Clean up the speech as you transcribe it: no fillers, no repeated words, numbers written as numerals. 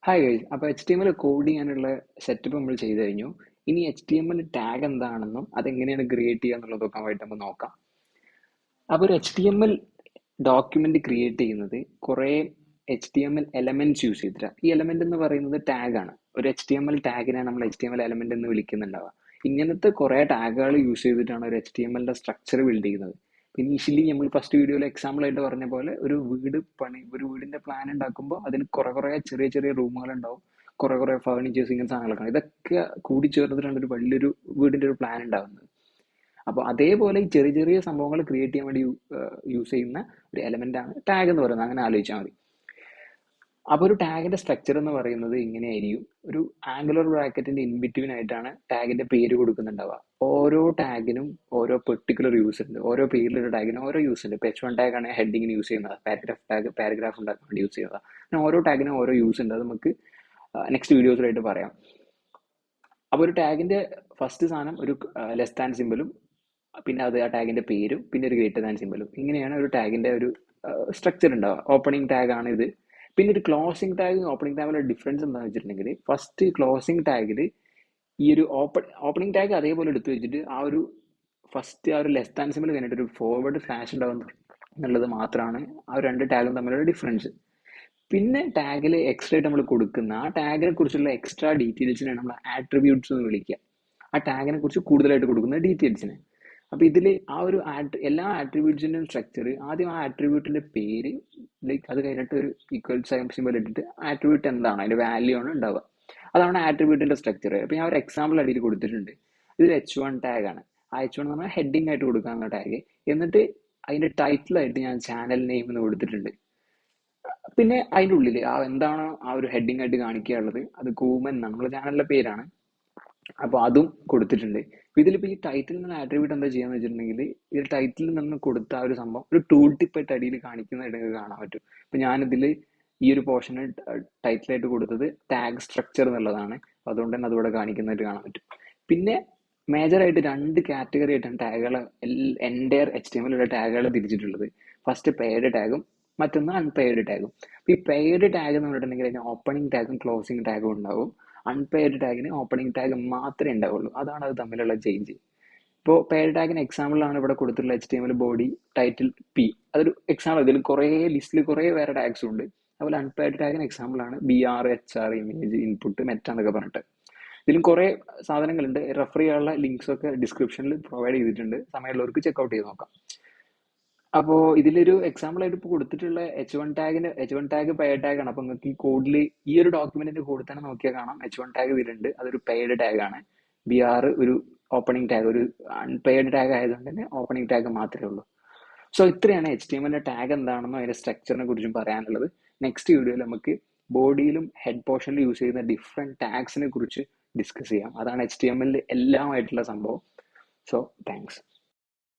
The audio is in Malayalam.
ഹായ് ഗൈസ്, അപ്പോൾ HTML കോഡ് ചെയ്യാനുള്ള സെറ്റപ്പ് നമ്മൾ ചെയ്ത് കഴിഞ്ഞു. ഇനി HTML ടാഗ് എന്താണെന്നും അതെങ്ങനെയാണ് ക്രിയേറ്റ് ചെയ്യുക എന്നുള്ളതൊക്കെ ആയിട്ട് നമുക്ക് നോക്കാം. അപ്പോൾ ഒരു HTML ഡോക്യുമെന്റ് ക്രിയേറ്റ് ചെയ്യുന്നത് കുറേ HTML എലമെന്റ്സ് യൂസ് ചെയ്തിട്ടാണ്. ഈ എലമെന്റ് എന്ന് പറയുന്നത് ടാഗാണ്. ഒരു HTML ടാഗിനെ നമ്മൾ HTML എലമെന്റ് എന്ന് വിളിക്കുന്നുണ്ടാവുക. ഇങ്ങനത്തെ കുറേ ടാഗുകൾ യൂസ് ചെയ്തിട്ടാണ് ഒരു HTML സ്ട്രക്ചർ ബിൽഡ് ചെയ്യുന്നത്. ഇനീഷ്യലി നമ്മൾ ഫസ്റ്റ് വീഡിയോയിൽ എക്സാമ്പിൾ ആയിട്ട് പറഞ്ഞ പോലെ ഒരു വീടിന്റെ പ്ലാൻ ഉണ്ടാക്കുമ്പോൾ അതിൽ കുറെ ചെറിയ ചെറിയ റൂമുകൾ ഉണ്ടാവും, കുറെ ഫർണിച്ചേഴ്സ്, ഇങ്ങനെ സാധനങ്ങളൊക്കെ. ഇതൊക്കെ കൂടി ചേർന്നിട്ടാണ് ഒരു വലിയൊരു വീടിന്റെ ഒരു പ്ലാൻ ഉണ്ടാകുന്നത്. അപ്പോൾ അതേപോലെ ഈ ചെറിയ ചെറിയ സംഭവങ്ങൾ ക്രിയേറ്റ് ചെയ്യാൻ വേണ്ടി യൂസ് ചെയ്യുന്ന ഒരു എലമെന്റ് ആണ് ടാഗ് എന്ന് പറയുന്നത്. അങ്ങനെ ആലോചിച്ചാൽ മതി. അപ്പോൾ ഒരു ടാഗിന്റെ സ്ട്രക്ചർ എന്ന് പറയുന്നത് ഇങ്ങനെയായിരിക്കും. ഒരു ആംഗുലർ ബ്രാക്കറ്റിന്റെ ഇൻബിറ്റ്വീൻ ആയിട്ടാണ് ടാഗിന്റെ പേര് കൊടുക്കുന്നുണ്ടാവുക. ഓരോ ടാഗിനും ഓരോ പെർട്ടിക്കുലർ യൂസ് ഉണ്ട്. ഓരോ പേരിലൊരു ടാഗിനും ഓരോ യൂസ് ഉണ്ട്. ഇപ്പോൾ H1 ടാഗ് ആണ് ഹെഡിങ്ങിന് യൂസ് ചെയ്യുന്നത്, പാരഗ്രാഫ് ഉണ്ടാക്കാൻ വേണ്ടി യൂസ് ചെയ്യുന്നത്. അങ്ങനെ ഓരോ ടാഗിനും ഓരോ യൂസ് ഉണ്ട്. അത് നമുക്ക് നെക്സ്റ്റ് വീഡിയോസിലായിട്ട് പറയാം. അപ്പോൾ ഒരു ടാഗിന്റെ ഫസ്റ്റ് സാധനം ഒരു ലെസ് ദാൻ സിമ്പലും, പിന്നെ അത് ആ ടാഗിന്റെ പേരും, പിന്നെ ഒരു ഗ്രേറ്റർ ദാൻ സിമ്പലും. ഇങ്ങനെയാണ് ഒരു ടാഗിന്റെ ഒരു സ്ട്രക്ചർ ഉണ്ടാവുക. ഓപ്പണിംഗ് ടാഗ് ആണ് ഇത്. പിന്നെ ഒരു ക്ലോസിംഗ് ടാഗ് ഓപ്പണിംഗ് ടാഗിലുള്ള ഡിഫറൻസ് എന്താണെന്ന് വെച്ചിട്ടുണ്ടെങ്കിൽ, ഫസ്റ്റ് ക്ലോസിംഗ് ടാഗിൽ ഈ ഒരു ഓപ്പണിംഗ് ടാഗ് അതേപോലെ എടുത്തു വെച്ചിട്ട് ആ ഒരു ഫസ്റ്റ് ആ ഒരു ലെസ് ദാൻ സിമ്പിൾ കഴിഞ്ഞിട്ട് ഒരു ഫോർവേഡ് സ്ലാഷ് ഉണ്ടാവും എന്നുള്ളത് മാത്രമാണ് ആ രണ്ട് ടാഗും തമ്മിലുള്ള ഡിഫറൻസ്. പിന്നെ ടാഗിൽ എക്സ്ട്രാ ആയിട്ട് നമ്മൾ കൊടുക്കുന്ന ആ ടാഗിനെ കുറിച്ചുള്ള എക്സ്ട്രാ ഡീറ്റെയിൽസിനാണ് നമ്മൾ ആട്രിബ്യൂട്ട്സ് എന്ന് വിളിക്കുക. ആ ടാഗിനെ കുറിച്ച് കൂടുതലായിട്ട് കൊടുക്കുന്ന ഡീറ്റെയിൽസിന്. അപ്പോൾ ഇതിൽ ആ ഒരു എല്ലാ ആട്രിബ്യൂട്ട്സിൻ്റെയും സ്ട്രക്ചർ, ആദ്യം ആ ആട്രിബ്യൂട്ടിന്റെ പേര്, ലൈക്ക് അത് കഴിഞ്ഞിട്ട് ഒരു ഈക്വൽ സൈൻ സിമ്പൽ ഇട്ടിട്ട് ആട്രിബ്യൂട്ട് എന്താണ് അതിന്റെ വാല്യൂ ആണ് ഉണ്ടാവുക. അതാണ് ആട്രിബ്യൂട്ടിന്റെ സ്ട്രക്ചർ. അപ്പോൾ ഞാൻ ഒരു എക്സാമ്പിൾ അടിയിൽ കൊടുത്തിട്ടുണ്ട്. ഇത് H1 ടാഗ് ആണ്. ആ H1 എന്ന് പറഞ്ഞാൽ ഹെഡിങ് ആയിട്ട് കൊടുക്കാവുന്ന ടാഗ്. എന്നിട്ട് അതിന്റെ ടൈറ്റിലായിട്ട് ഞാൻ ചാനൽ നെയിം എന്ന് കൊടുത്തിട്ടുണ്ട്. പിന്നെ അതിൻ്റെ ഉള്ളിൽ ആ എന്താണോ ആ ഒരു ഹെഡിങ് ആയിട്ട് കാണിക്കാനുള്ളത് അത് കൂമൻ എന്നാണ് നമ്മുടെ ചാനലിന്റെ പേരാണ്. അപ്പോൾ അതും കൊടുത്തിട്ടുണ്ട്. ഇതിലിപ്പോൾ ഈ ടൈറ്റിൽ നിന്ന് ആട്രിബ്യൂട്ട് എന്താ ചെയ്യാന്ന് വെച്ചിട്ടുണ്ടെങ്കിൽ, ഈ ടൈറ്റിൽ നിന്ന് കൊടുത്ത ആ ഒരു സംഭവം ഒരു ടൂൾ ടിപ്പായിട്ട് അടിയിൽ കാണിക്കുന്നതായിട്ട് നിങ്ങൾക്ക് കാണാൻ പറ്റും. ഇപ്പം ഞാനിതിൽ ഈ ഒരു പോർഷന് ടൈറ്റിലായിട്ട് കൊടുത്തത് ടാഗ് സ്ട്രക്ചർ എന്നുള്ളതാണ്. അതുകൊണ്ട് തന്നെ അതിവിടെ കാണിക്കുന്നതായിട്ട് കാണാൻ പറ്റും. പിന്നെ മേജറായിട്ട് രണ്ട് കാറ്റഗറി ആയിട്ടാണ് ടാഗുകൾ എൻ്റയർ HTML ടാഗുകൾ തിരിച്ചിട്ടുള്ളത്. ഫസ്റ്റ് പെയ്ഡ് ടാഗും മറ്റൊന്ന് അൺപെയ്ഡ് ടാഗും. അപ്പോൾ ഈ പെയ്ഡ് ടാഗ് എന്ന് പറഞ്ഞിട്ടുണ്ടെങ്കിൽ അതിന് ഓപ്പണിംഗ് ടാഗും ക്ലോസിംഗ് ടാഗും ഉണ്ടാവും. അൺപെയ്ഡ് ടാഗിന് ഓപ്പണിംഗ് ടാഗ് മാത്രമേ ഉണ്ടാവുള്ളൂ. അതാണ് അത് തമ്മിലുള്ള ചേഞ്ച്. ഇപ്പോൾ പെയ്ഡ് ടാഗിന് എക്സാമ്പിളാണ് ഇവിടെ കൊടുത്തിട്ടുള്ള HTML ബോഡി ടൈറ്റിൽ P. അതൊരു എക്സാമ്പിൾ. ഇതിൽ ലിസ്റ്റിൽ കുറേ വേറെ ടാഗ്സും ഉണ്ട്. അതുപോലെ അൺപെയ്ഡ് ടാഗിന് എക്സാമ്പിളാണ് BR, HR, image, input, Meta എന്നൊക്കെ പറഞ്ഞിട്ട്. ഇതിലും കുറേ സാധനങ്ങളുണ്ട്. റെഫർ ചെയ്യാനുള്ള ലിങ്ക്സ് ഒക്കെ ഡിസ്ക്രിപ്ഷനിൽ പ്രൊവൈഡ് ചെയ്തിട്ടുണ്ട്. സമയമുള്ളവർക്ക് ചെക്ക്ഔട്ട് ചെയ്ത് നോക്കാം. അപ്പോൾ ഇതിലൊരു എക്സാമ്പിൾ ആയിട്ട് ഇപ്പോൾ കൊടുത്തിട്ടുള്ള H1 ടാഗ് പെയ്ഡ് ടാഗ് ആണ്. അപ്പോൾ നിങ്ങൾക്ക് ഈ കോഡിൽ ഈ ഒരു ഡോക്യുമെന്റിന്റെ കോഡിൽ തന്നെ നോക്കിയാൽ കാണാം H1 ടാഗ് ഇതിലുണ്ട്. അതൊരു പെയ്ഡ് ടാഗ് ആണ്. BR ഒരു ഓപ്പണിംഗ് ടാഗ്, ഒരു അൺപെയ്ഡ് ടാഗ് ആയതുകൊണ്ട് തന്നെ ഓപ്പണിംഗ് ടാഗ് മാത്രമേ ഉള്ളൂ. സോ ഇത്രയാണ് HTML ടാഗ് എന്താണെന്നോ അതിന്റെ സ്ട്രക്ചറിനെ കുറിച്ചും പറയാനുള്ളത്. നെക്സ്റ്റ് വീഡിയോയിൽ നമുക്ക് ബോഡിയിലും ഹെഡ് പോർഷനിലും യൂസ് ചെയ്യുന്ന ഡിഫറെന്റ് ടാഗ്സിനെ കുറിച്ച് ഡിസ്കസ് ചെയ്യാം. അതാണ് HTML എല്ലാമായിട്ടുള്ള സംഭവം. So thanks.